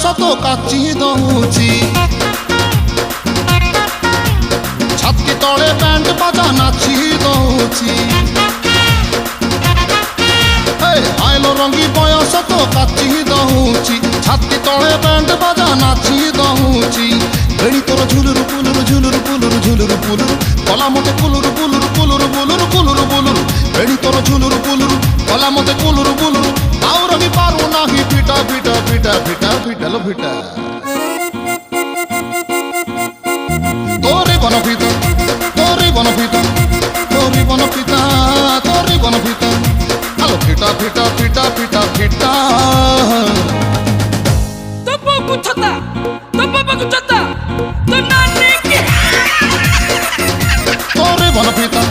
ତ କାଚି ଦଉଛି ଛାତି ତଳେ ବ୍ୟାଣ୍ଡ ବାଜା ନାଚି ଦଉଛି ଆଇଲ ରଙ୍ଗୀ ବୟସ ତ କାଚି ଦଉଛି ଛାତି ତଳେ ବ୍ୟାଣ୍ଡ ବାଜା ନାଚି ଦଉଛି ବେଣୀ ତୋର ଝୁଲୁରୁ ପୁଲୁରୁ ଝୁଲୁରୁ ପୁଲୁରୁ ଝୁଲୁରୁ ପୁଲୁରୁ କଲା ମତେ କୁଲୁରୁ କୁଲୁରୁ କୁଲୁରୁ ବୁଲୁରୁ କୁଲୁରୁ ବୁଲୁରୁ ବେଣୀ ତୋର ଝୁଲୁରୁ ପୁଲୁରୁ କଲା ମତେ କୁଲୁରୁ ବୁଲୁରୁ ଆଉ ରହି ପାରୁ ନାହିଁ ଫିଟା ଫିଟା ଫିଟା ଫିଟା ଫିଟାଲ ଫିଟା তোরে বনপিতা তোরে বনপিতা তোরে বনপিতা তোরে বনপিতা আলো ফিটা ফিটা ফিটা ফিটা ফিটা তো বাবু ছতা তো বাবু ছতা তো নানি কি তোরে বনপিতা